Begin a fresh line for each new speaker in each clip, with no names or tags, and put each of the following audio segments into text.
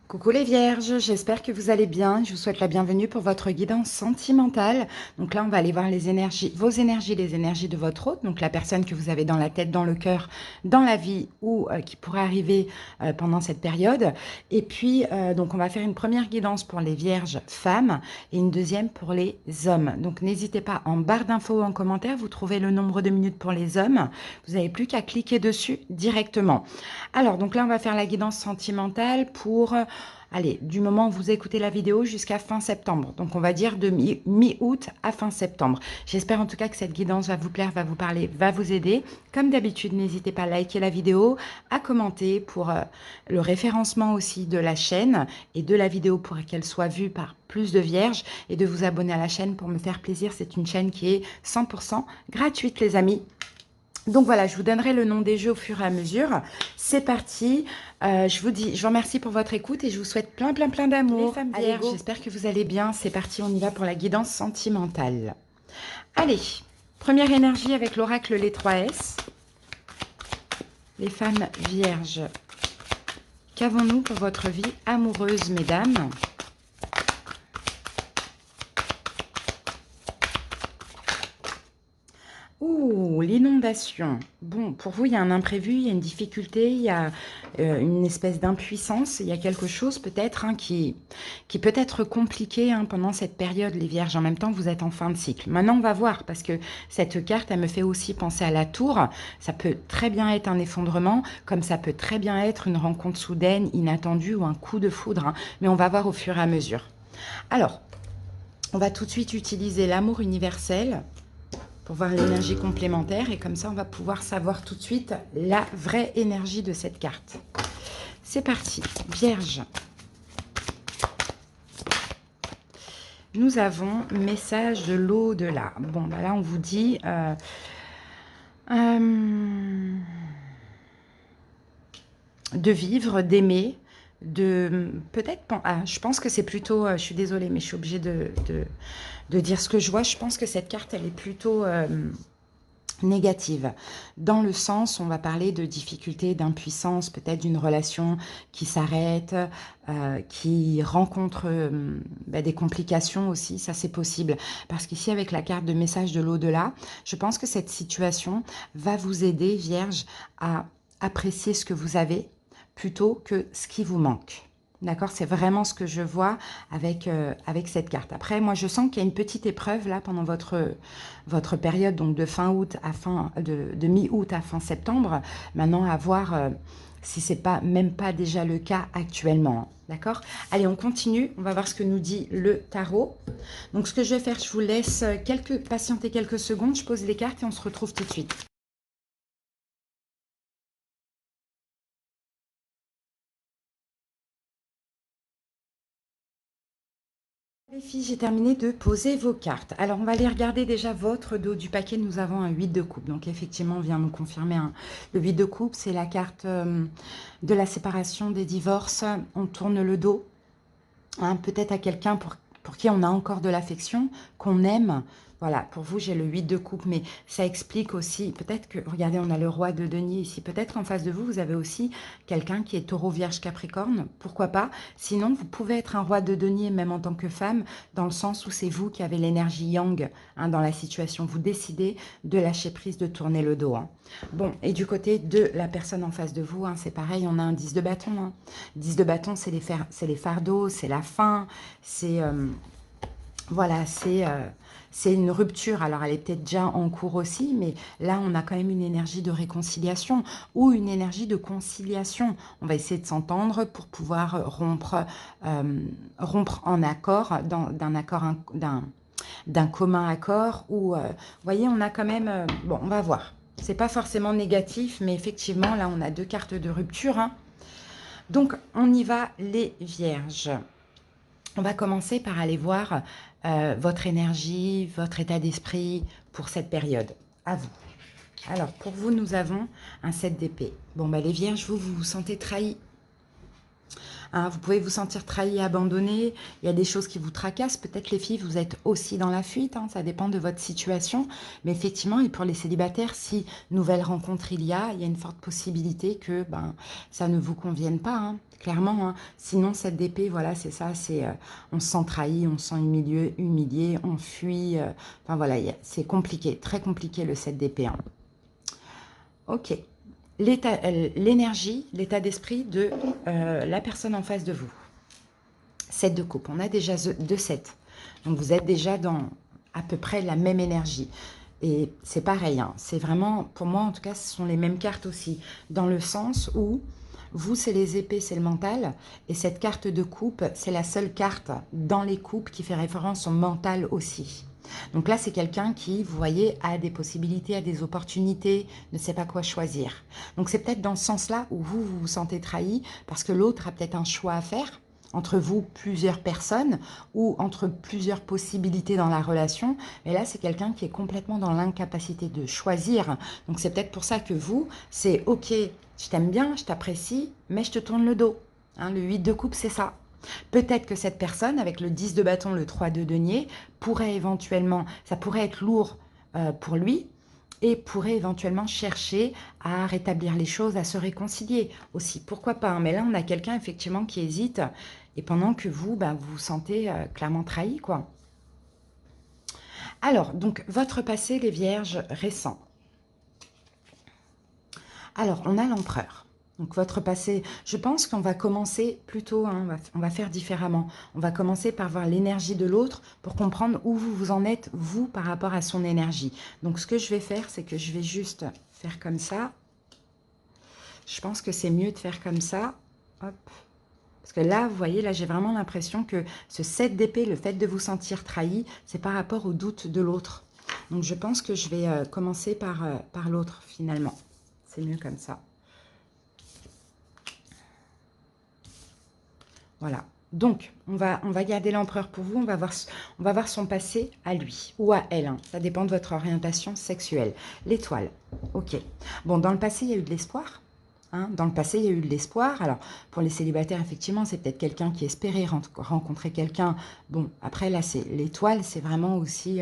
Coucou les vierges, j'espère que vous allez bien. Je vous souhaite la bienvenue pour votre guidance sentimentale. Donc là, on va aller voir les énergies, vos énergies, les énergies de votre hôte, donc la personne que vous avez dans la tête, dans le cœur, dans la vie ou qui pourrait arriver pendant cette période. Et puis, donc on va faire une première guidance pour les vierges femmes et une deuxième pour les hommes. Donc n'hésitez pas, en barre d'infos ou en commentaire, vous trouvez le nombre de minutes pour les hommes. Vous n'avez plus qu'à cliquer dessus directement. Alors, donc là, on va faire la guidance sentimentale pour allez, du moment où vous écoutez la vidéo jusqu'à fin septembre. Donc, on va dire de mi-août à fin septembre. J'espère en tout cas que cette guidance va vous plaire, va vous parler, va vous aider. Comme d'habitude, n'hésitez pas à liker la vidéo, à commenter pour le référencement aussi de la chaîne et de la vidéo pour qu'elle soit vue par plus de vierges et de vous abonner à la chaîne pour me faire plaisir. C'est une chaîne qui est 100% gratuite, les amis. Donc voilà, je vous donnerai le nom des jeux au fur et à mesure. C'est parti. Je vous remercie pour votre écoute et je vous souhaite plein d'amour. Les femmes vierges, j'espère que vous allez bien. C'est parti, on y va pour la guidance sentimentale. Allez, première énergie avec l'oracle les 3S. Les femmes vierges, qu'avons-nous pour votre vie amoureuse, mesdames ? Ouh, l'inondation. Bon, pour vous, il y a un imprévu, il y a une difficulté, il y a une espèce d'impuissance, il y a quelque chose peut-être qui peut être compliqué pendant cette période, les vierges, en même temps que vous êtes en fin de cycle. Maintenant, on va voir, parce que cette carte, elle me fait aussi penser à la tour. Ça peut très bien être un effondrement, comme ça peut très bien être une rencontre soudaine, inattendue ou un coup de foudre. Mais on va voir au fur et à mesure. Alors, on va tout de suite utiliser l'amour universel pour voir l'énergie complémentaire. Et comme ça, on va pouvoir savoir tout de suite la vraie énergie de cette carte. C'est parti. Vierge. Nous avons message de l'au-delà. Bon, bah là, on vous dit... de vivre, d'aimer, de peut-être... Ah, je pense que c'est plutôt... je suis désolée, mais je suis obligée de dire ce que je vois. Je pense que cette carte, elle est plutôt... négative, dans le sens, on va parler de difficultés, d'impuissance, peut-être d'une relation qui s'arrête, qui rencontre des complications aussi, ça c'est possible, parce qu'ici avec la carte de message de l'au-delà, je pense que cette situation va vous aider, Vierge, à apprécier ce que vous avez plutôt que ce qui vous manque. D'accord, c'est vraiment ce que je vois avec cette carte. Après, moi, je sens qu'il y a une petite épreuve là pendant votre période, donc de fin août à de mi-août à fin septembre. Maintenant, à voir si c'est même pas déjà le cas actuellement. D'accord? Allez, on continue. On va voir ce que nous dit le tarot. Donc, ce que je vais faire, je vous laisse patienter quelques secondes. Je pose les cartes et on se retrouve tout de suite. Les filles, j'ai terminé de poser vos cartes. Alors, on va aller regarder déjà votre dos du paquet. Nous avons un 8 de coupe. Donc, effectivement, on vient me confirmer le 8 de coupe. C'est la carte de la séparation, des divorces. On tourne le dos. Peut-être à quelqu'un pour qui on a encore de l'affection, qu'on aime. Voilà, pour vous, j'ai le 8 de coupe, mais ça explique aussi, peut-être que, regardez, on a le roi de denier ici, peut-être qu'en face de vous, vous avez aussi quelqu'un qui est taureau, vierge, capricorne, pourquoi pas. Sinon, vous pouvez être un roi de denier, même en tant que femme, dans le sens où c'est vous qui avez l'énergie yang dans la situation. Vous décidez de lâcher prise, de tourner le dos. Bon, et du côté de la personne en face de vous, c'est pareil, on a un 10 de bâton. 10 de bâton, c'est les fardeaux, c'est la fin, c'est... voilà, c'est une rupture. Alors, elle est peut-être déjà en cours aussi, mais là, on a quand même une énergie de réconciliation ou une énergie de conciliation. On va essayer de s'entendre pour pouvoir rompre en accord, d'un commun accord. Ou, vous voyez, on a quand même... bon, on va voir. C'est pas forcément négatif, mais effectivement, là, on a deux cartes de rupture. Donc, on y va, les vierges. On va commencer par aller voir votre énergie, votre état d'esprit pour cette période. À vous. Alors, pour vous, nous avons un 7 d'épée. Bon, bah, les vierges, vous vous sentez trahis. Hein, vous pouvez vous sentir trahi, abandonné. Il y a des choses qui vous tracassent. Peut-être les filles, vous êtes aussi dans la fuite. Hein, ça dépend de votre situation. Mais effectivement, et pour les célibataires, si nouvelle rencontre il y a une forte possibilité que ben, ça ne vous convienne pas. Hein, clairement. Hein. Sinon, cette d'épée, voilà, c'est ça. C'est on se sent trahi, on se sent humilié, on fuit. Enfin voilà, c'est compliqué, très compliqué le 7 d'épée. Hein. Ok. L'énergie, l'état d'esprit de la personne en face de vous. 7 de coupe, on a déjà 2 7. Donc vous êtes déjà dans à peu près la même énergie. Et c'est pareil, hein, c'est vraiment, pour moi en tout cas, ce sont les mêmes cartes aussi. Dans le sens où vous, c'est les épées, c'est le mental. Et cette carte de coupe, c'est la seule carte dans les coupes qui fait référence au mental aussi. Donc là, c'est quelqu'un qui, vous voyez, a des possibilités, a des opportunités, ne sait pas quoi choisir. Donc c'est peut-être dans ce sens-là où vous vous sentez trahi parce que l'autre a peut-être un choix à faire entre vous, plusieurs personnes, ou entre plusieurs possibilités dans la relation. Mais là, c'est quelqu'un qui est complètement dans l'incapacité de choisir. Donc c'est peut-être pour ça que vous, c'est ok, je t'aime bien, je t'apprécie, mais je te tourne le dos. Hein, le 8 de coupe, c'est ça. Peut-être que cette personne, avec le 10 de bâton, le 3 de denier, pourrait éventuellement, ça pourrait être lourd pour lui, et pourrait éventuellement chercher à rétablir les choses, à se réconcilier aussi. Pourquoi pas, hein. Mais là, on a quelqu'un effectivement qui hésite, et pendant que vous, bah, vous vous sentez clairement trahi, quoi. Alors, donc, votre passé, les vierges, récents. Alors, on a l'empereur. Donc, votre passé, je pense qu'on va commencer plutôt, hein, on va faire différemment. On va commencer par voir l'énergie de l'autre pour comprendre où vous vous en êtes, vous, par rapport à son énergie. Donc, ce que je vais faire, c'est que je vais juste faire comme ça. Je pense que c'est mieux de faire comme ça. Hop. Parce que là, vous voyez, là, j'ai vraiment l'impression que ce 7 d'épée, le fait de vous sentir trahi, c'est par rapport au doute de l'autre. Donc, je pense que je vais commencer par l'autre, finalement. C'est mieux comme ça. Voilà. Donc, on va garder l'empereur pour vous. On va voir son passé à lui ou à elle. Hein. Ça dépend de votre orientation sexuelle. L'étoile. Ok. Bon, dans le passé, il y a eu de l'espoir. Hein. Dans le passé, il y a eu de l'espoir. Alors, pour les célibataires, effectivement, c'est peut-être quelqu'un qui espérait rencontrer quelqu'un. Bon, après, là, c'est l'étoile, c'est vraiment aussi...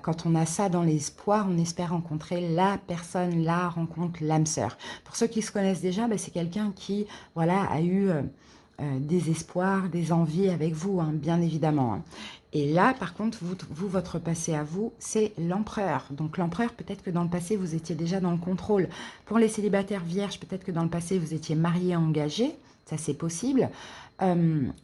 quand on a ça dans l'espoir, on espère rencontrer la personne, la rencontre, l'âme sœur. Pour ceux qui se connaissent déjà, ben, c'est quelqu'un qui voilà, a eu des espoirs, des envies avec vous, hein, bien évidemment. Hein. Et là, par contre, vous, votre passé à vous, c'est l'empereur. Donc l'empereur, peut-être que dans le passé, vous étiez déjà dans le contrôle. Pour les célibataires vierges, peut-être que dans le passé, vous étiez marié, engagé. Ça, c'est possible.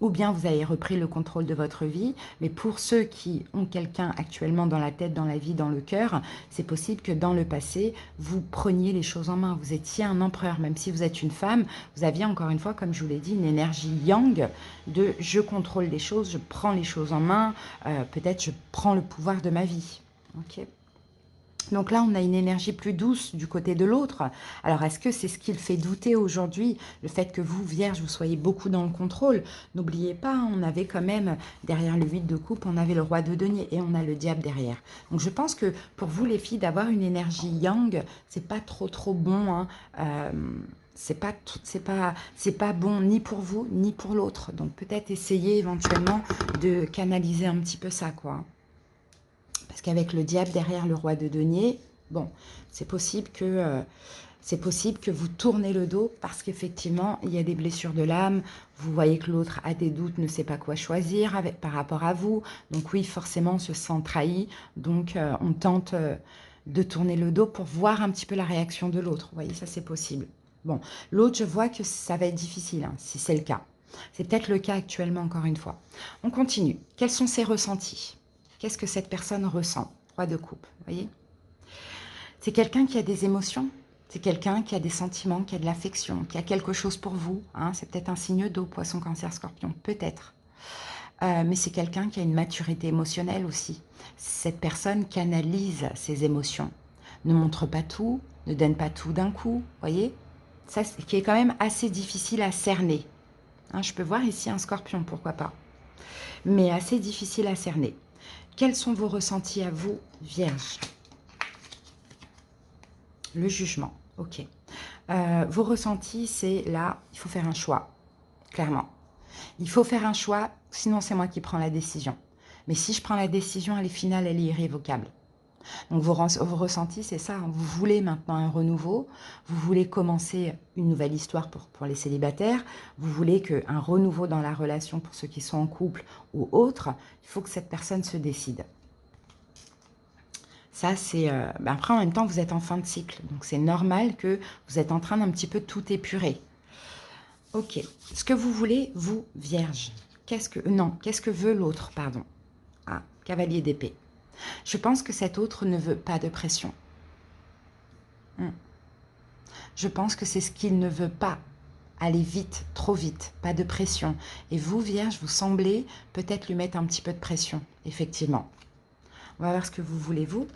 Ou bien vous avez repris le contrôle de votre vie. Mais pour ceux qui ont quelqu'un actuellement dans la tête, dans la vie, dans le cœur, c'est possible que dans le passé, vous preniez les choses en main. Vous étiez un empereur, même si vous êtes une femme. Vous aviez encore une fois, comme je vous l'ai dit, une énergie yang de je contrôle les choses, je prends les choses en main, peut-être je prends le pouvoir de ma vie. Ok. Donc là, on a une énergie plus douce du côté de l'autre. Alors, est-ce que c'est ce qui le fait douter aujourd'hui, le fait que vous, Vierge, vous soyez beaucoup dans le contrôle? N'oubliez pas, on avait quand même, derrière le 8 de coupe, on avait le roi de denier et on a le diable derrière. Donc, je pense que pour vous, les filles, d'avoir une énergie yang, c'est pas trop bon, hein. C'est pas bon ni pour vous, ni pour l'autre. Donc, peut-être essayer éventuellement de canaliser un petit peu ça, quoi. Parce qu'avec le diable derrière le roi de denier, bon, c'est possible que vous tournez le dos parce qu'effectivement, il y a des blessures de l'âme. Vous voyez que l'autre a des doutes, ne sait pas quoi choisir par rapport à vous. Donc oui, forcément, on se sent trahi. Donc, on tente de tourner le dos pour voir un petit peu la réaction de l'autre. Vous voyez, ça, c'est possible. Bon, l'autre, je vois que ça va être difficile, hein, si c'est le cas. C'est peut-être le cas actuellement, encore une fois. On continue. Quels sont ses ressentis? Qu'est-ce que cette personne ressent? Roi de coupe, vous voyez? C'est quelqu'un qui a des émotions, c'est quelqu'un qui a des sentiments, qui a de l'affection, qui a quelque chose pour vous. Hein? C'est peut-être un signe d'eau, poisson, cancer, scorpion, peut-être. Mais c'est quelqu'un qui a une maturité émotionnelle aussi. Cette personne canalise ses émotions, ne montre pas tout, ne donne pas tout d'un coup, vous voyez? Ça, qui est quand même assez difficile à cerner. Hein, je peux voir ici un scorpion, pourquoi pas. Mais assez difficile à cerner. Quels sont vos ressentis à vous, Vierge? Le jugement, ok. Vos ressentis, c'est là, il faut faire un choix. clairement. Il faut faire un choix, sinon c'est moi qui prends la décision. Mais si je prends la décision, elle est finale, elle est irrévocable. Donc vos ressentis, c'est ça. Hein. Vous voulez maintenant un renouveau, vous voulez commencer une nouvelle histoire pour les célibataires, vous voulez un renouveau dans la relation pour ceux qui sont en couple ou autres. Il faut que cette personne se décide. Ça, c'est... après, en même temps, vous êtes en fin de cycle. Donc, c'est normal que vous êtes en train d'un petit peu tout épurer. Ok. Ce que vous voulez, vous, Vierge. Qu'est-ce que veut l'autre, pardon. Ah, cavalier d'épée. Je pense que cet autre ne veut pas de pression. Je pense que c'est ce qu'il ne veut pas. Aller vite, trop vite, pas de pression. Et vous, Vierge, vous semblez peut-être lui mettre un petit peu de pression, effectivement. On va voir ce que vous voulez, vous.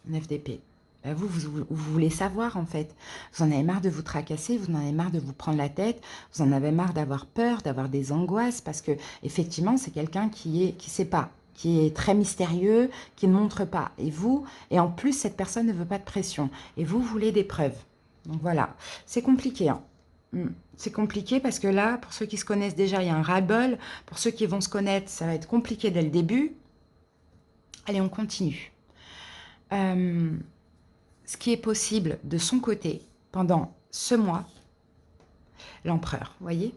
9 d'épée. Vous voulez savoir, en fait. Vous en avez marre de vous tracasser, vous en avez marre de vous prendre la tête, vous en avez marre d'avoir peur, d'avoir des angoisses, parce que, effectivement, c'est quelqu'un qui sait pas, qui est très mystérieux, qui ne montre pas. Et en plus, cette personne ne veut pas de pression. Et vous voulez des preuves. Donc, voilà. C'est compliqué, hein. C'est compliqué parce que là, pour ceux qui se connaissent déjà, il y a un ras-le-bol. Pour ceux qui vont se connaître, ça va être compliqué dès le début. Allez, on continue. Ce qui est possible de son côté pendant ce mois, l'empereur, voyez,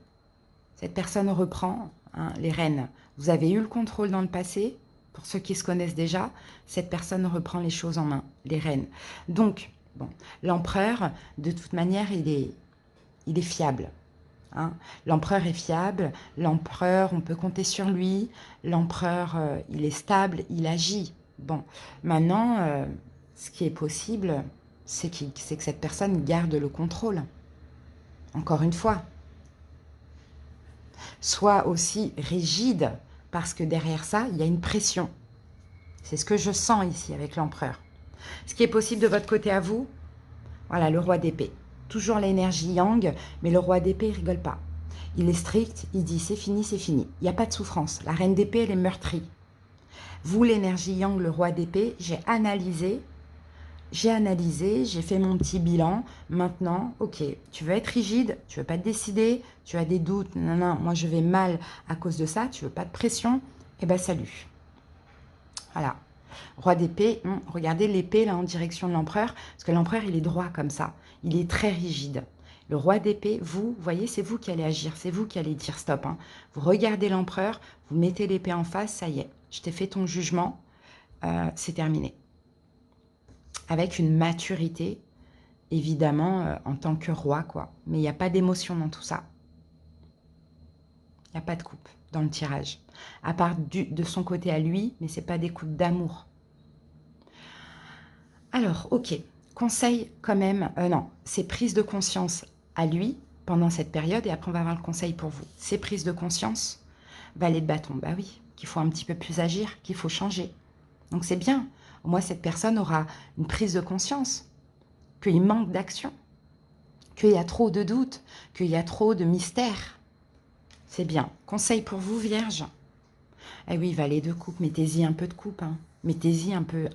cette personne reprend les rênes. Vous avez eu le contrôle dans le passé, pour ceux qui se connaissent déjà, cette personne reprend les choses en main, les rênes. Donc, bon, l'empereur, de toute manière, il est fiable. Hein. L'empereur est fiable, l'empereur, on peut compter sur lui, l'empereur, il est stable, il agit. Bon, maintenant, ce qui est possible, c'est que cette personne garde le contrôle. Encore une fois. Soit aussi rigide, parce que derrière ça, il y a une pression. C'est ce que je sens ici avec l'empereur. Ce qui est possible de votre côté à vous, voilà, le roi d'épée. Toujours l'énergie yang, mais le roi d'épée, il rigole pas. Il est strict, il dit c'est fini, c'est fini. Il n'y a pas de souffrance. La reine d'épée, elle est meurtrie. Vous, l'énergie yang, le roi d'épée, j'ai analysé, j'ai fait mon petit bilan. Maintenant, ok, tu veux être rigide, tu veux pas te décider, tu as des doutes, non, moi je vais mal à cause de ça, tu veux pas de pression, eh ben salut. Voilà. Roi d'épée, regardez l'épée là en direction de l'empereur, parce que l'empereur il est droit comme ça, il est très rigide. Le roi d'épée, vous voyez, c'est vous qui allez agir, c'est vous qui allez dire stop. Hein. Vous regardez l'empereur, vous mettez l'épée en face, ça y est, je t'ai fait ton jugement, c'est terminé. Avec une maturité, évidemment, en tant que roi, quoi. Mais il n'y a pas d'émotion dans tout ça. Il n'y a pas de coupe dans le tirage. À part de son côté à lui, mais ce n'est pas des coupes d'amour. Alors, ok. Conseil quand même, non, c'est prise de conscience à lui pendant cette période, et après on va avoir le conseil pour vous. C'est prise de conscience, valet de bâton, bah oui, qu'il faut un petit peu plus agir, qu'il faut changer. Donc c'est bien. Au moins cette personne aura une prise de conscience, qu'il manque d'action, qu'il y a trop de doutes, qu'il y a trop de mystères. C'est bien. Conseil pour vous, Vierge. Eh oui, valet de coupe, mettez-y un peu de coupe. Hein. Mettez-y un peu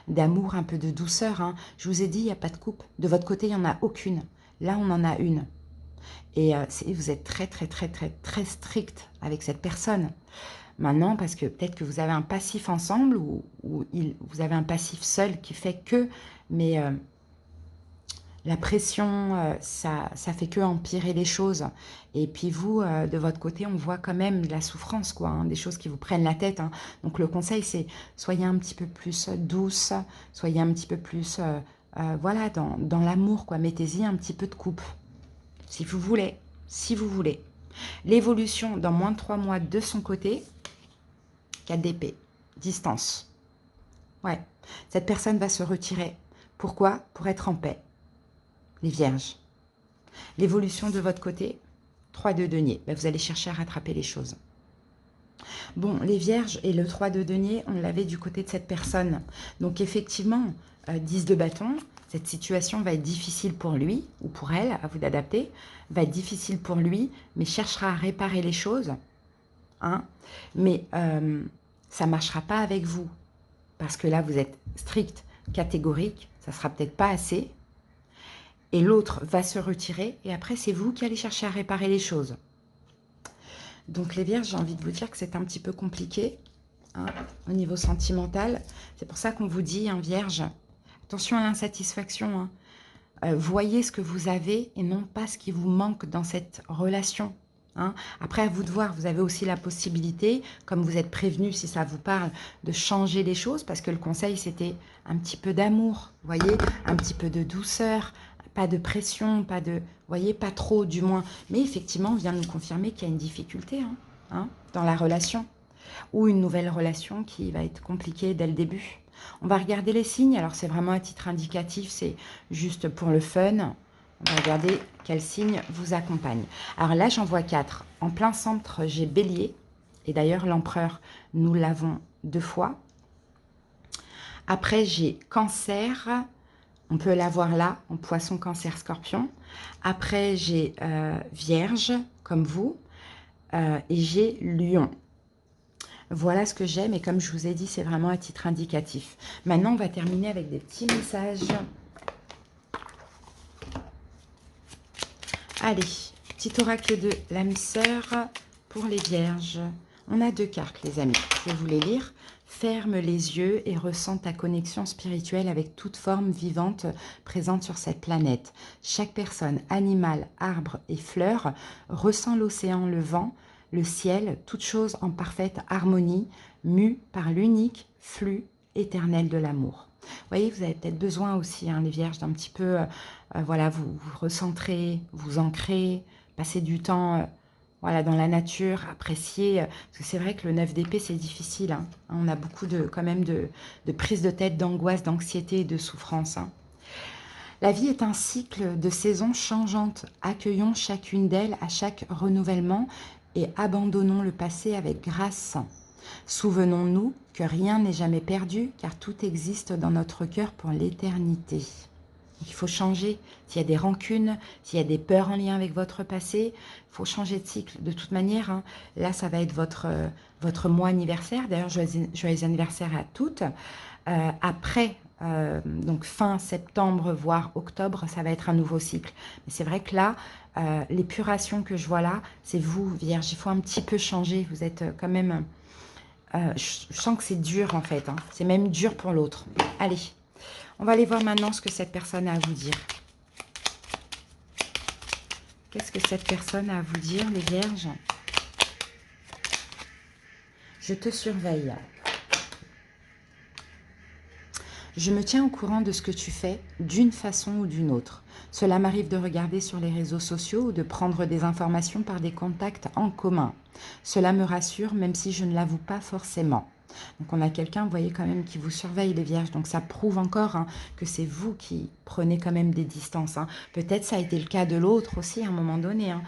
d'amour, un peu de douceur. Hein. Je vous ai dit, il n'y a pas de coupe. De votre côté, il n'y en a aucune. Là, on en a une. Et vous êtes très, très, très, très, très strict avec cette personne. Maintenant, parce que peut-être que vous avez un passif ensemble ou vous avez un passif seul qui fait que... Mais la pression, ça fait que empirer les choses. Et puis vous, de votre côté, on voit quand même de la souffrance, quoi, hein, des choses qui vous prennent la tête. Hein. Donc le conseil, c'est soyez un petit peu plus douce, soyez un petit peu plus, voilà, dans l'amour, quoi. Mettez-y un petit peu de coupe, si vous voulez, si vous voulez. L'évolution dans moins de 3 mois de son côté, 4 d'épée, distance. Ouais, cette personne va se retirer. Pourquoi? Pour être en paix. Les vierges. L'évolution de votre côté, 3 de denier. Ben, vous allez chercher à rattraper les choses. Bon, les vierges et le 3 de denier, on l'avait du côté de cette personne. Donc effectivement, 10 de bâton, cette situation va être difficile pour lui ou pour elle, à vous d'adapter, va être difficile pour lui, mais cherchera à réparer les choses. Hein, mais ça ne marchera pas avec vous. Parce que là, vous êtes strict, catégorique, ça ne sera peut-être pas assez. et l'autre va se retirer, et après, c'est vous qui allez chercher à réparer les choses. Donc, les vierges, j'ai envie de vous dire que c'est un petit peu compliqué, hein, au niveau sentimental. C'est pour ça qu'on vous dit, hein, vierge, attention à l'insatisfaction, hein. Voyez ce que vous avez et non pas ce qui vous manque dans cette relation. Hein. Après, à vous de voir, vous avez aussi la possibilité, comme vous êtes prévenu si ça vous parle, de changer les choses, parce que le conseil, c'était un petit peu d'amour, vous voyez, un petit peu de douceur, pas de pression, pas de, vous voyez, pas trop du moins. Mais effectivement, on vient de nous confirmer qu'il y a une difficulté, hein, dans la relation, ou une nouvelle relation qui va être compliquée dès le début. On va regarder les signes. Alors, c'est vraiment à titre indicatif, c'est juste pour le fun. On va regarder quel signe vous accompagne. Alors là, j'en vois 4. En plein centre, j'ai Bélier. Et d'ailleurs, l'empereur, nous l'avons 2 fois. Après, j'ai Cancer. On peut l'avoir là, en Poisson, Cancer, Scorpion. Après, j'ai Vierge, comme vous. Et j'ai Lion. Voilà ce que j'ai, mais comme je vous ai dit, c'est vraiment à titre indicatif. Maintenant, on va terminer avec des petits messages. Allez, petit oracle de l'âme sœur pour les vierges. On a 2 cartes, les amis. Je vais vous les lire. Ferme les yeux et ressens ta connexion spirituelle avec toute forme vivante présente sur cette planète. Chaque personne, animal, arbre et fleur, ressent l'océan, le vent, le ciel, toute chose en parfaite harmonie, mue par l'unique flux éternel de l'amour. Vous voyez, vous avez peut-être besoin aussi, hein, les vierges, d'un petit peu, voilà, vous recentrez, vous ancrez, passer du temps voilà, dans la nature, apprécier. Parce que c'est vrai que le 9 d'épée, c'est difficile. Hein. On a beaucoup quand même de prise de tête, d'angoisse, d'anxiété et de souffrance. Hein. La vie est un cycle de saisons changeantes. Accueillons chacune d'elles à chaque renouvellement et abandonnons le passé avec grâce. Souvenons-nous que rien n'est jamais perdu, car tout existe dans notre cœur pour l'éternité. Il faut changer. S'il y a des rancunes, s'il y a des peurs en lien avec votre passé, il faut changer de cycle. De toute manière, hein, là, ça va être votre mois anniversaire. D'ailleurs, joyeux anniversaire à toutes. Après, donc fin septembre, voire octobre, ça va être un nouveau cycle. Mais c'est vrai que là, l'épuration que je vois là, c'est vous, Vierge. Il faut un petit peu changer. Vous êtes quand même... je sens que c'est dur, en fait. Hein. C'est même dur pour l'autre. Allez, on va aller voir maintenant ce que cette personne a à vous dire. Qu'est-ce que cette personne a à vous dire, les vierges? Je te surveille. Je me tiens au courant de ce que tu fais d'une façon ou d'une autre. Cela m'arrive de regarder sur les réseaux sociaux ou de prendre des informations par des contacts en commun. Cela me rassure même si je ne l'avoue pas forcément. Donc on a quelqu'un, vous voyez quand même, qui vous surveille, les vierges. Donc ça prouve encore hein, que c'est vous qui prenez quand même des distances. Hein. Peut-être ça a été le cas de l'autre aussi à un moment donné. Hein.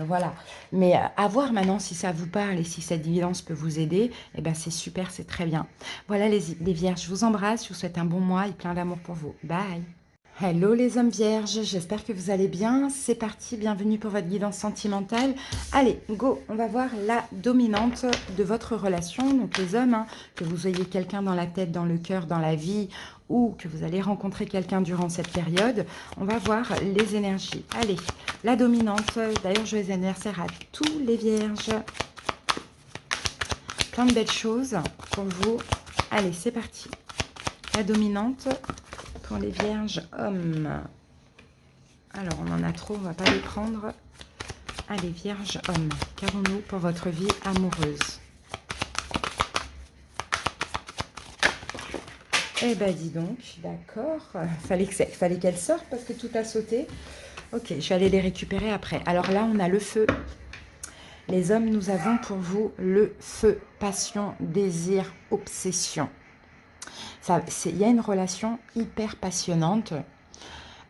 Voilà. Mais à voir maintenant si ça vous parle et si cette évidence peut vous aider, eh ben c'est super, c'est très bien. Voilà les vierges, je vous embrasse, je vous souhaite un bon mois et plein d'amour pour vous. Bye. Hello les hommes vierges, j'espère que vous allez bien. C'est parti, bienvenue pour votre guidance sentimentale. Allez, go, on va voir la dominante de votre relation. Donc les hommes, hein, que vous ayez quelqu'un dans la tête, dans le cœur, dans la vie, ou que vous allez rencontrer quelqu'un durant cette période, on va voir les énergies. Allez, la dominante, d'ailleurs joyeux anniversaire à tous les vierges. Plein de belles choses pour vous. Allez, c'est parti. La dominante... pour les vierges hommes. Alors, on en a trop, on ne va pas les prendre. Allez, vierges hommes, qu'avons-nous pour votre vie amoureuse? Eh ben, dis donc, d'accord. Fallait qu'elle sorte parce que tout a sauté. Ok, je vais aller les récupérer après. Alors là, on a le feu. Les hommes, nous avons pour vous le feu. Passion, désir, obsession. Il y a une relation hyper passionnante.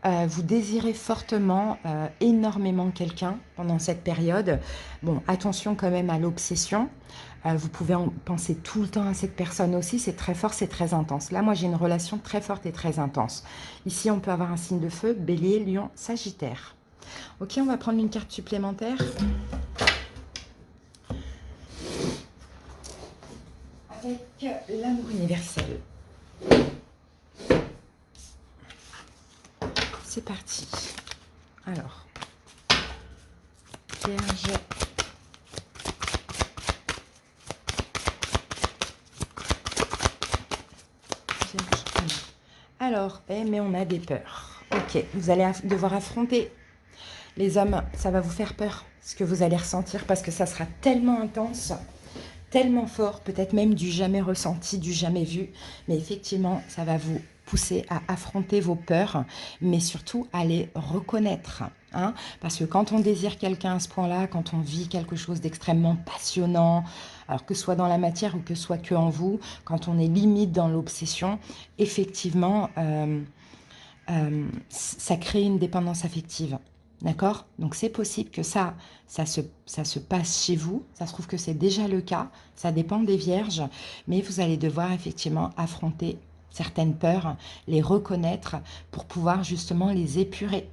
Vous désirez fortement, énormément quelqu'un pendant cette période. Bon, attention quand même à l'obsession. Vous pouvez en penser tout le temps à cette personne aussi. C'est très fort, c'est très intense. Là, moi, j'ai une relation très forte et très intense. Ici, on peut avoir un signe de feu, Bélier, Lion, Sagittaire. Ok, on va prendre une carte supplémentaire. Avec l'amour universel. c'est parti. Alors, Vierge. Alors, mais on a des peurs. Ok, vous allez devoir affronter. Les hommes, ça va vous faire peur, ce que vous allez ressentir, parce que ça sera tellement intense, tellement fort, peut-être même du jamais ressenti, du jamais vu. Mais effectivement, ça va vous pousser à affronter vos peurs, mais surtout à les reconnaître. Hein, parce que quand on désire quelqu'un à ce point-là, quand on vit quelque chose d'extrêmement passionnant, alors que ce soit dans la matière ou que ce soit que en vous, quand on est limite dans l'obsession, effectivement, ça crée une dépendance affective. D'accord? Donc c'est possible que ça se passe chez vous. Ça se trouve que c'est déjà le cas. Ça dépend des vierges. Mais vous allez devoir effectivement affronter certaines peurs, les reconnaître pour pouvoir justement les épurer.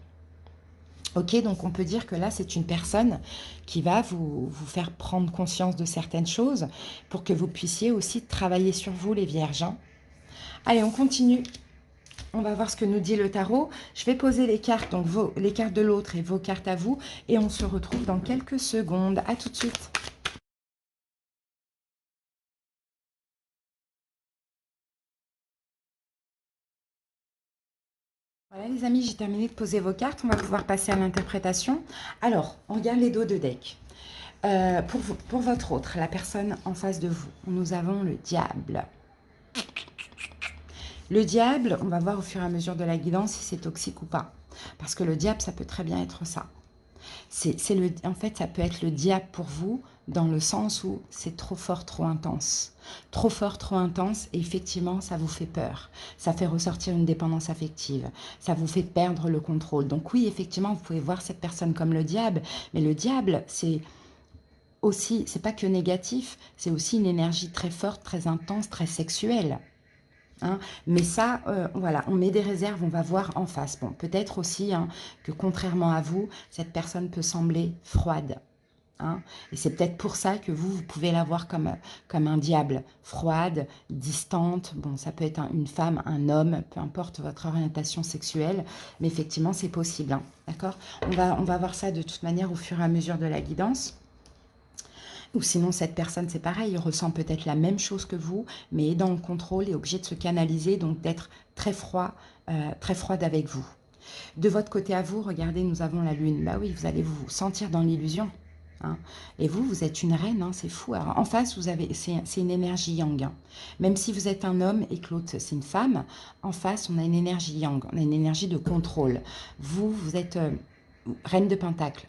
Ok, donc on peut dire que là, c'est une personne qui va vous faire prendre conscience de certaines choses pour que vous puissiez aussi travailler sur vous, les vierges. Hein. Allez, on continue. On va voir ce que nous dit le tarot. Je vais poser les cartes, donc les cartes de l'autre et vos cartes à vous. Et on se retrouve dans quelques secondes. À tout de suite. Voilà les amis, j'ai terminé de poser vos cartes. On va pouvoir passer à l'interprétation. Alors, on regarde les dos de deck. Pour votre autre, la personne en face de vous, nous avons le diable. Le diable, on va voir au fur et à mesure de la guidance si c'est toxique ou pas. Parce que le diable, ça peut très bien être ça. En fait, ça peut être le diable pour vous dans le sens où c'est trop fort, trop intense. Trop fort, trop intense, et effectivement, ça vous fait peur. Ça fait ressortir une dépendance affective. Ça vous fait perdre le contrôle. Donc oui, effectivement, vous pouvez voir cette personne comme le diable, mais le diable, c'est aussi, c'est pas que négatif, c'est aussi une énergie très forte, très intense, très sexuelle. Hein, mais ça, voilà, on met des réserves, on va voir en face. Bon, peut-être aussi hein, que contrairement à vous, cette personne peut sembler froide. Hein, et c'est peut-être pour ça que vous pouvez la voir comme un diable, froide, distante. Bon, ça peut être une femme, un homme, peu importe votre orientation sexuelle, mais effectivement, c'est possible. Hein, d'accord ? On va voir ça de toute manière au fur et à mesure de la guidance. Ou sinon, cette personne, c'est pareil, il ressent peut-être la même chose que vous, mais est dans le contrôle et obligé de se canaliser, donc d'être très froid, très froide avec vous. De votre côté à vous, regardez, nous avons la lune. Bah oui, vous allez vous sentir dans l'illusion. Hein. Et vous, vous êtes une reine, hein, c'est fou. Alors, en face, c'est une énergie yang. Hein. Même si vous êtes un homme et que l'autre, c'est une femme, en face, on a une énergie yang, on a une énergie de contrôle. Vous, vous êtes reine de pentacle,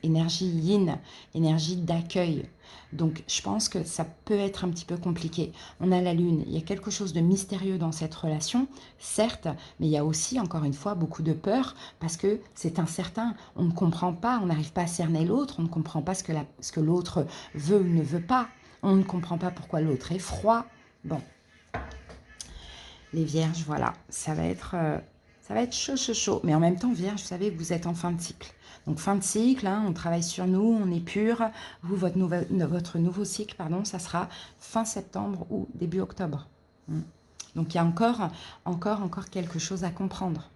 énergie yin, énergie d'accueil. Donc, je pense que ça peut être un petit peu compliqué. On a la lune, il y a quelque chose de mystérieux dans cette relation, certes, mais il y a aussi, encore une fois, beaucoup de peur parce que c'est incertain. On ne comprend pas, on n'arrive pas à cerner l'autre, on ne comprend pas ce que l'autre veut ou ne veut pas. On ne comprend pas pourquoi l'autre est froid. Bon, les vierges, voilà, ça va être chaud, chaud, chaud. Mais en même temps, vierge, vous savez que vous êtes en fin de cycle. Donc, fin de cycle, hein, on travaille sur nous, on est pur. Vous, votre nouveau cycle, pardon, ça sera fin septembre ou début octobre. Donc, il y a encore quelque chose à comprendre.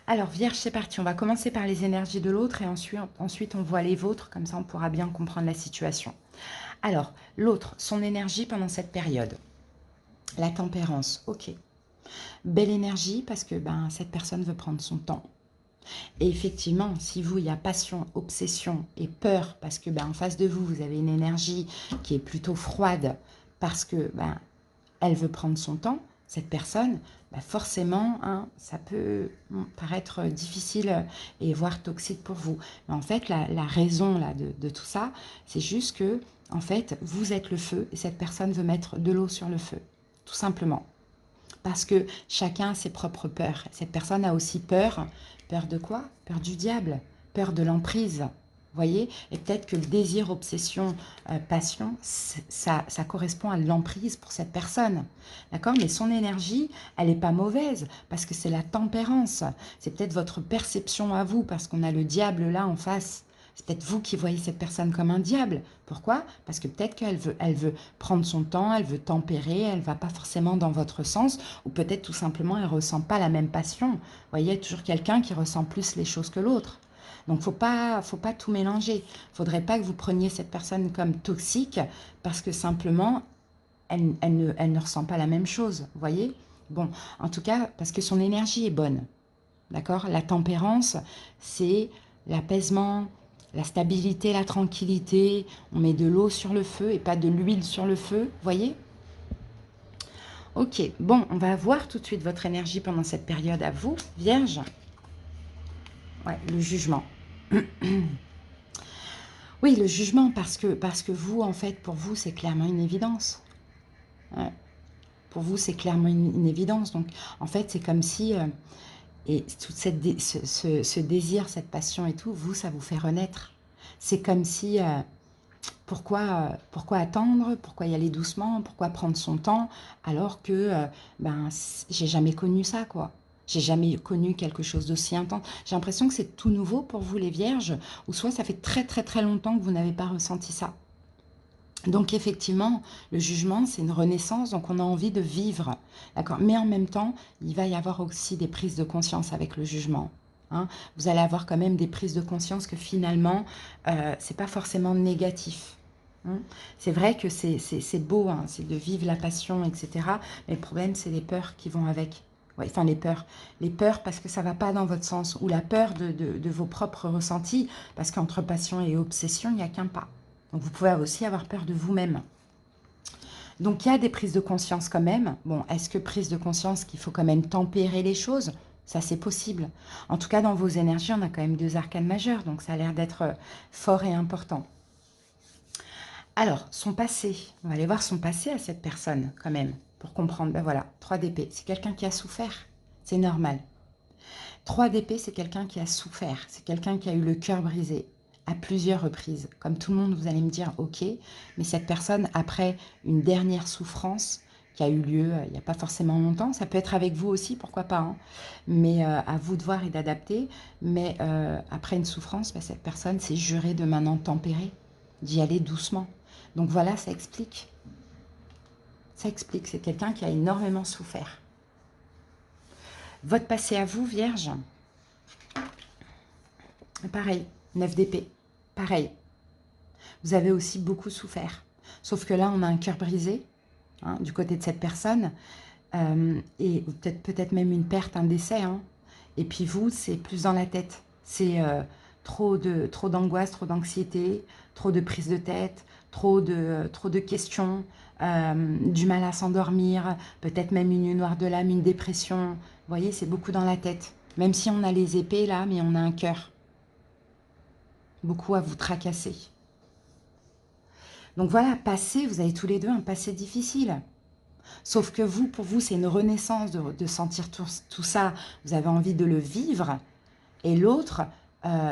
Alors, vierge, c'est parti. On va commencer par les énergies de l'autre et ensuite, on voit les vôtres. Comme ça, on pourra bien comprendre la situation. Alors, l'autre, son énergie pendant cette période. La tempérance, ok. Belle énergie parce que cette personne veut prendre son temps. Et effectivement, si vous, il y a passion, obsession et peur, parce que en face de vous, vous avez une énergie qui est plutôt froide, parce que elle veut prendre son temps, cette personne, forcément, hein, ça peut paraître difficile et voire toxique pour vous. Mais en fait, la raison là, de tout ça, c'est juste que, en fait, vous êtes le feu et cette personne veut mettre de l'eau sur le feu, tout simplement. Parce que chacun a ses propres peurs. Cette personne a aussi peur. Peur de quoi? Peur du diable. Peur de l'emprise. Vous voyez? Et peut-être que le désir, obsession, passion, ça correspond à l'emprise pour cette personne. D'accord? Mais son énergie, elle n'est pas mauvaise parce que c'est la tempérance. C'est peut-être votre perception à vous parce qu'on a le diable là en face. C'est peut-être vous qui voyez cette personne comme un diable. Pourquoi? Parce que peut-être elle veut prendre son temps, elle veut tempérer, elle ne va pas forcément dans votre sens, ou peut-être tout simplement elle ne ressent pas la même passion. Vous voyez, il y a toujours quelqu'un qui ressent plus les choses que l'autre. Donc, faut pas tout mélanger. Il ne faudrait pas que vous preniez cette personne comme toxique parce que simplement, elle ne ressent pas la même chose. Vous voyez? Bon, en tout cas, parce que son énergie est bonne. D'accord? La tempérance, c'est l'apaisement, la stabilité, la tranquillité. On met de l'eau sur le feu et pas de l'huile sur le feu. Vous voyez? Ok, bon, on va voir tout de suite votre énergie pendant cette période à vous, Vierge. Ouais, le jugement. Oui, le jugement, parce que vous, en fait, pour vous, c'est clairement une évidence. Ouais. Pour vous, c'est clairement une évidence. Donc, en fait, c'est comme si... et toute ce désir, cette passion et tout, vous, ça vous fait renaître. C'est comme si... pourquoi attendre? Pourquoi y aller doucement? Pourquoi prendre son temps? Alors que j'ai jamais connu ça, quoi. J'ai jamais connu quelque chose d'aussi intense. J'ai l'impression que c'est tout nouveau pour vous, les vierges, ou soit ça fait très très très longtemps que vous n'avez pas ressenti ça. Donc effectivement, le jugement, c'est une renaissance, donc on a envie de vivre, d'accord. Mais en même temps, il va y avoir aussi des prises de conscience avec le jugement. Hein. Vous allez avoir quand même des prises de conscience que finalement, c'est pas forcément négatif. Hein. C'est vrai que c'est beau, hein, c'est de vivre la passion, etc. Mais le problème, c'est les peurs qui vont avec. Ouais, enfin, les peurs parce que ça va pas dans votre sens, ou la peur de vos propres ressentis, parce qu'entre passion et obsession, il n'y a qu'un pas. Donc, vous pouvez aussi avoir peur de vous-même. Donc, il y a des prises de conscience quand même. Bon, est-ce que prise de conscience qu'il faut quand même tempérer les choses? Ça, c'est possible. En tout cas, dans vos énergies, on a quand même 2 arcanes majeurs. Donc, ça a l'air d'être fort et important. Alors, son passé. On va aller voir son passé à cette personne quand même. Pour comprendre. Ben voilà, 3 d'épée. C'est quelqu'un qui a souffert. C'est normal. 3 d'épée, c'est quelqu'un qui a souffert. C'est quelqu'un qui a eu le cœur brisé à plusieurs reprises. Comme tout le monde, vous allez me dire, ok, mais cette personne, après une dernière souffrance qui a eu lieu il n'y a pas forcément longtemps, ça peut être avec vous aussi, pourquoi pas, hein, mais à vous de voir et d'adapter, mais après une souffrance, bah, cette personne s'est jurée de maintenant tempérer, d'y aller doucement. Donc voilà, ça explique. Ça explique, c'est quelqu'un qui a énormément souffert. Votre passé à vous, Vierge, pareil, 9 d'épée, pareil. Vous avez aussi beaucoup souffert. Sauf que là, on a un cœur brisé, hein, du côté de cette personne, et peut-être même une perte, un décès. Hein. Et puis vous, c'est plus dans la tête. C'est trop d'angoisse, trop d'anxiété, trop de prise de tête, trop de questions, du mal à s'endormir, peut-être même une nuit noire de l'âme, une dépression. Vous voyez, c'est beaucoup dans la tête. Même si on a les épées là, mais on a un cœur. Beaucoup à vous tracasser. Donc voilà, passé, vous avez tous les deux un passé difficile. Sauf que vous, pour vous, c'est une renaissance de sentir tout ça. Vous avez envie de le vivre. Et l'autre,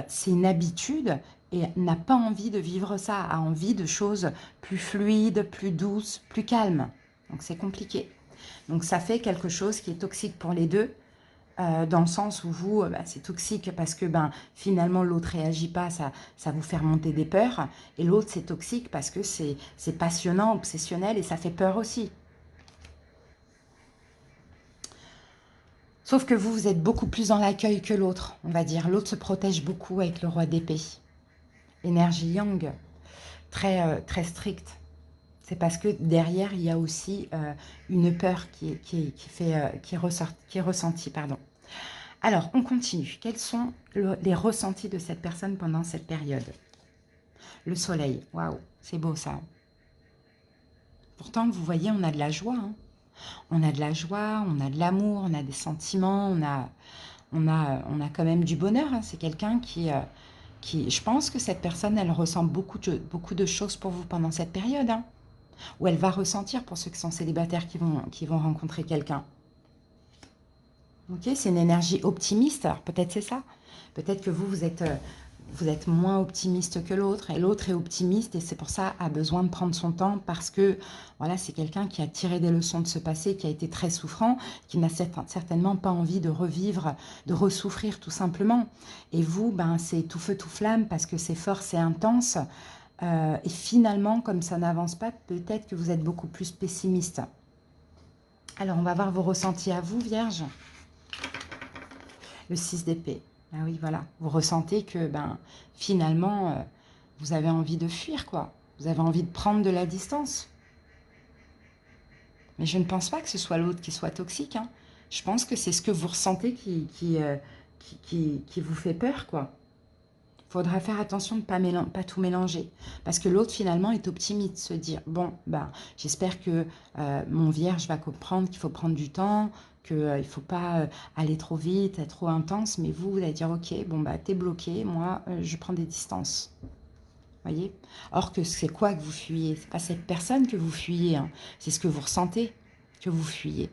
c'est une habitude et n'a pas envie de vivre ça, a envie de choses plus fluides, plus douces, plus calmes. Donc c'est compliqué. Donc ça fait quelque chose qui est toxique pour les deux. Dans le sens où vous, c'est toxique parce que finalement l'autre réagit pas, ça vous fait remonter des peurs. Et l'autre, c'est toxique parce que c'est passionnant, obsessionnel et ça fait peur aussi. Sauf que vous êtes beaucoup plus dans l'accueil que l'autre, on va dire. L'autre se protège beaucoup avec le roi d'épée. Énergie yang, très stricte. C'est parce que derrière, il y a aussi une peur qui est ressentie. Pardon. Alors, on continue. Quels sont les ressentis de cette personne pendant cette période? Le soleil. Waouh, c'est beau ça. Pourtant, vous voyez, on a de la joie. Hein. On a de la joie, on a de l'amour, on a des sentiments, on a quand même du bonheur. Hein. C'est quelqu'un qui... Je pense que cette personne, elle ressent beaucoup de choses pour vous pendant cette période. Hein, où elle va ressentir pour ceux qui sont célibataires qui vont rencontrer quelqu'un. Ok, c'est une énergie optimiste. Alors peut-être c'est ça. Peut-être que vous êtes vous êtes moins optimiste que l'autre, et l'autre est optimiste, et c'est pour ça a besoin de prendre son temps, parce que voilà, c'est quelqu'un qui a tiré des leçons de ce passé, qui a été très souffrant, qui n'a certainement pas envie de revivre, de ressouffrir tout simplement. Et vous, ben, c'est tout feu tout flamme, parce que c'est fort, c'est intense, et finalement, comme ça n'avance pas, peut-être que vous êtes beaucoup plus pessimiste. Alors, on va voir vos ressentis à vous, Vierge. Le 6 d'épée. Ah oui, voilà. Vous ressentez que, ben, finalement, vous avez envie de fuir, quoi. Vous avez envie de prendre de la distance. Mais je ne pense pas que ce soit l'autre qui soit toxique, hein. Je pense que c'est ce que vous ressentez qui vous fait peur, quoi. Il faudra faire attention de ne pas tout mélanger. Parce que l'autre, finalement, est optimiste. Se dire, bon, ben, j'espère que mon vierge va comprendre qu'il faut prendre du temps, qu'il ne faut pas aller trop vite, être trop intense. Mais vous allez dire, ok, bon, bah, t'es bloqué, moi, je prends des distances. Voyez. Or que c'est quoi que vous fuyez? C'est pas cette personne que vous fuyez, hein. C'est ce que vous ressentez que vous fuyez.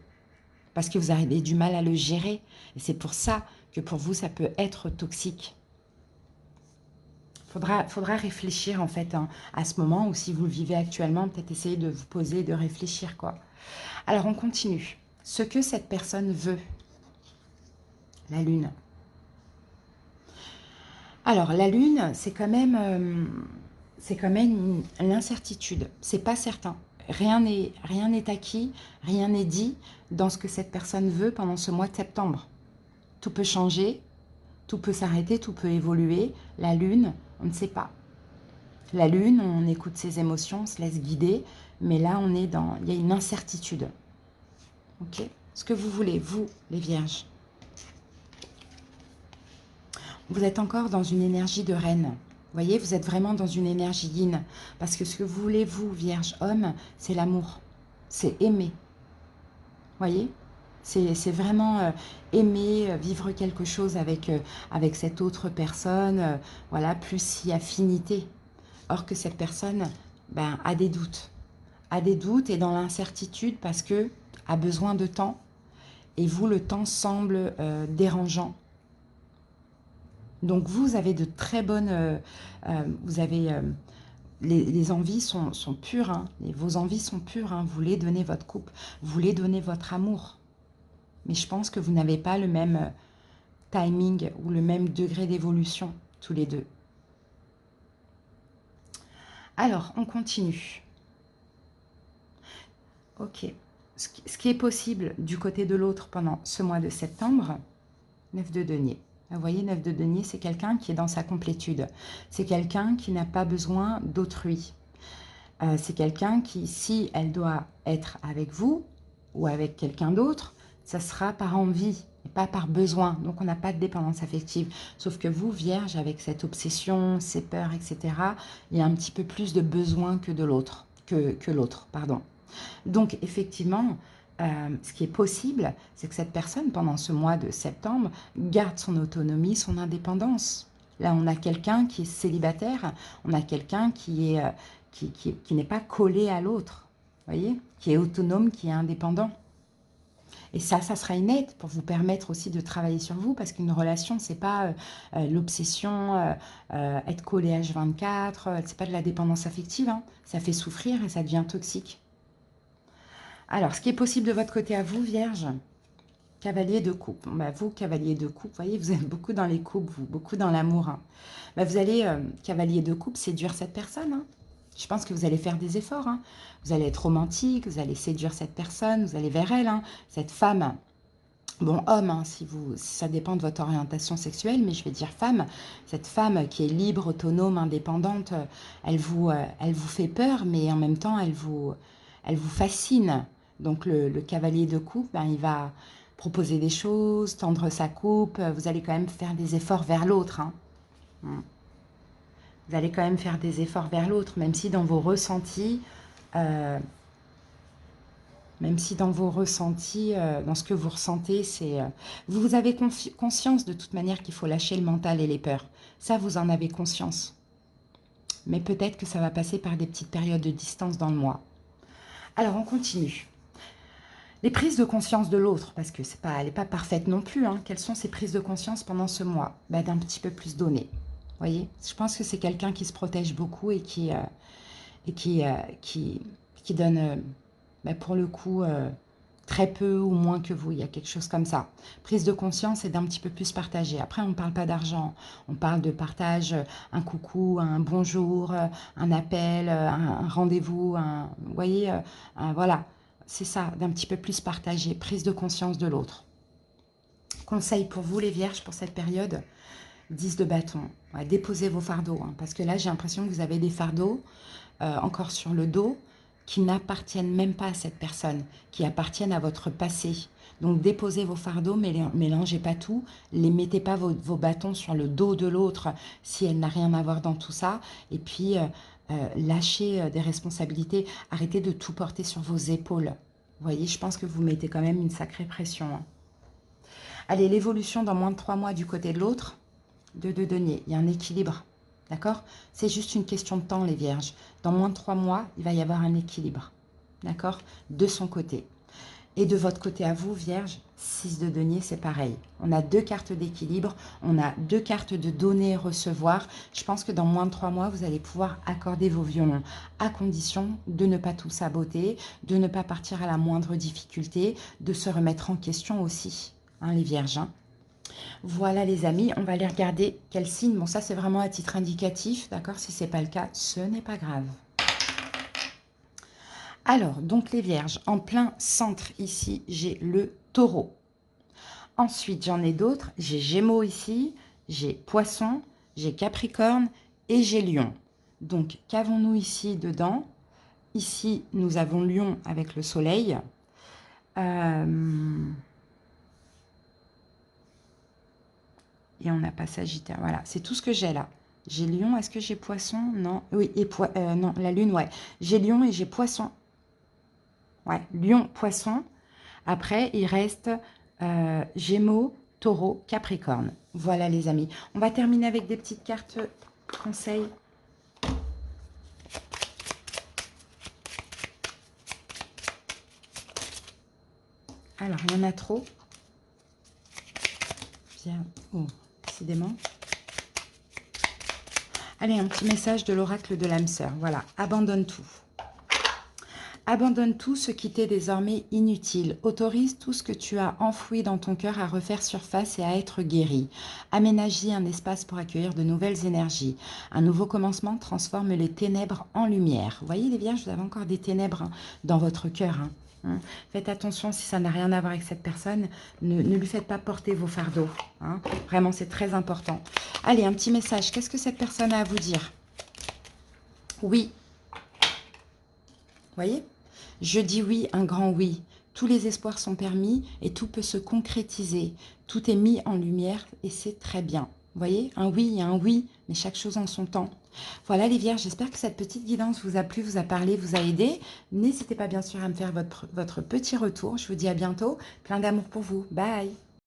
Parce que vous avez du mal à le gérer. Et c'est pour ça que pour vous, ça peut être toxique. Faudra réfléchir en fait, hein, à ce moment, ou si vous le vivez actuellement, peut-être essayer de vous poser et de réfléchir, quoi. Alors on continue. Ce que cette personne veut. La lune. Alors la lune, c'est quand même l'incertitude. C'est pas certain. Rien n'est acquis, rien n'est dit dans ce que cette personne veut pendant ce mois de septembre. Tout peut changer, tout peut s'arrêter, tout peut évoluer. La lune, on ne sait pas. La lune, on écoute ses émotions, on se laisse guider, mais là, il y a une incertitude. Ok? Ce que vous voulez, vous, les vierges. Vous êtes encore dans une énergie de reine. Vous voyez, vous êtes vraiment dans une énergie yin. Parce que ce que vous voulez, vous, vierge homme, c'est l'amour. C'est aimer. Vous voyez? C'est vraiment aimer, vivre quelque chose avec cette autre personne. Voilà, plus si affinité. Or que cette personne, ben, a des doutes. A des doutes et dans l'incertitude parce que a besoin de temps. Et vous, le temps semble dérangeant. Donc vous avez de très bonnes... vous avez... les envies sont pures, hein, vos envies sont pures, hein, vous voulez donner votre couple, vous voulez donner votre amour. Mais je pense que vous n'avez pas le même timing ou le même degré d'évolution, tous les deux. Alors, on continue. Ok. Ce qui est possible du côté de l'autre pendant ce mois de septembre, 9 de denier. Vous voyez, 9 de denier, c'est quelqu'un qui est dans sa complétude. C'est quelqu'un qui n'a pas besoin d'autrui. C'est quelqu'un qui, si elle doit être avec vous ou avec quelqu'un d'autre, ça sera par envie et pas par besoin. Donc, on n'a pas de dépendance affective. Sauf que vous, Vierge, avec cette obsession, ces peurs, etc., il y a un petit peu plus de besoin que de l'autre, que l'autre, pardon. Donc, effectivement, ce qui est possible, c'est que cette personne, pendant ce mois de septembre, garde son autonomie, son indépendance. Là, on a quelqu'un qui est célibataire, on a quelqu'un qui n'est pas collé à l'autre, voyez, qui est autonome, qui est indépendant. Et ça sera une aide pour vous permettre aussi de travailler sur vous, parce qu'une relation, c'est pas l'obsession, être collé H24, c'est pas de la dépendance affective, hein. Ça fait souffrir et ça devient toxique. Alors, ce qui est possible de votre côté à vous, Vierge, cavalier de coupe. Bah, vous, cavalier de coupe, vous voyez, vous êtes beaucoup dans les coupes, vous, beaucoup dans l'amour, hein. Bah, vous allez, cavalier de coupe, séduire cette personne, hein. Je pense que vous allez faire des efforts, hein. Vous allez être romantique, vous allez séduire cette personne, vous allez vers elle, hein. Cette femme, bon, homme, hein, si ça dépend de votre orientation sexuelle, mais je vais dire femme. Cette femme qui est libre, autonome, indépendante, elle vous fait peur, mais en même temps, elle vous fascine. Donc, le cavalier de coupe, ben, il va proposer des choses, tendre sa coupe. Vous allez quand même faire des efforts vers l'autre, hein. Vous allez quand même faire des efforts vers l'autre, même si dans vos ressentis, dans ce que vous ressentez, c'est... vous avez conscience de toute manière qu'il faut lâcher le mental et les peurs. Ça, vous en avez conscience. Mais peut-être que ça va passer par des petites périodes de distance dans le mois. Alors, on continue. Les prises de conscience de l'autre, parce que elle n'est pas parfaite non plus, hein. Quelles sont ces prises de conscience pendant ce mois? D'un petit peu plus donner. voyez, je pense que c'est quelqu'un qui se protège beaucoup et qui donne, pour le coup, très peu ou moins que vous. Il y a quelque chose comme ça. Prise de conscience et d'un petit peu plus partager. Après, on ne parle pas d'argent. On parle de partage, un coucou, un bonjour, un appel, un rendez-vous. Vous voyez, voilà. C'est ça, d'un petit peu plus partager. Prise de conscience de l'autre. Conseil pour vous, les vierges, pour cette période. 10 de bâton. Ouais, déposez vos fardeaux. Hein, parce que là, j'ai l'impression que vous avez des fardeaux encore sur le dos qui n'appartiennent même pas à cette personne, qui appartiennent à votre passé. Donc déposez vos fardeaux, mais mélangez pas tout, les mettez pas vos bâtons sur le dos de l'autre si elle n'a rien à voir dans tout ça, et puis lâchez des responsabilités, arrêtez de tout porter sur vos épaules. Vous voyez, je pense que vous mettez quand même une sacrée pression. Hein. Allez, l'évolution dans moins de 3 mois du côté de l'autre, de denier, il y a un équilibre. D'accord? C'est juste une question de temps, les vierges. Dans moins de 3 mois, il va y avoir un équilibre. D'accord? De son côté. Et de votre côté à vous, vierge, 6 de denier, c'est pareil. On a 2 cartes d'équilibre, on a 2 cartes de donner et recevoir. Je pense que dans moins de 3 mois, vous allez pouvoir accorder vos violons, à condition de ne pas tout saboter, de ne pas partir à la moindre difficulté, de se remettre en question aussi, hein, les vierges. Hein. Voilà les amis, on va aller regarder quel signe. Bon, ça c'est vraiment à titre indicatif, d'accord? Si ce n'est pas le cas, ce n'est pas grave. Alors, donc les vierges, en plein centre ici, j'ai le taureau. Ensuite, j'en ai d'autres. J'ai gémeaux ici, j'ai poisson, j'ai capricorne et j'ai lion. Donc, qu'avons-nous ici dedans? Ici, nous avons lion avec le soleil. Et on n'a pas Sagittaire. Voilà, c'est tout ce que j'ai là. J'ai lion, est-ce que j'ai poisson? Non. Oui, et non, la lune, ouais. J'ai lion et j'ai poisson. Ouais, lion, poisson. Après, il reste gémeaux, taureau, capricorne. Voilà les amis. On va terminer avec des petites cartes conseils. Alors, il y en a trop. Bien. Oh, décidément. Allez, un petit message de l'oracle de l'âme sœur. Voilà, abandonne tout. Abandonne tout ce qui t'est désormais inutile. Autorise tout ce que tu as enfoui dans ton cœur à refaire surface et à être guéri. Aménage-y un espace pour accueillir de nouvelles énergies. Un nouveau commencement transforme les ténèbres en lumière. Vous voyez les vierges, vous avez encore des ténèbres dans votre cœur. Faites attention si ça n'a rien à voir avec cette personne. Ne lui faites pas porter vos fardeaux. Vraiment, c'est très important. Allez, un petit message. Qu'est-ce que cette personne a à vous dire? Oui. Vous voyez? Je dis oui, un grand oui. Tous les espoirs sont permis et tout peut se concrétiser. Tout est mis en lumière et c'est très bien. Vous voyez? Un oui, il y a un oui, mais chaque chose en son temps. Voilà les vierges, j'espère que cette petite guidance vous a plu, vous a parlé, vous a aidé. N'hésitez pas bien sûr à me faire votre petit retour. Je vous dis à bientôt. Plein d'amour pour vous. Bye!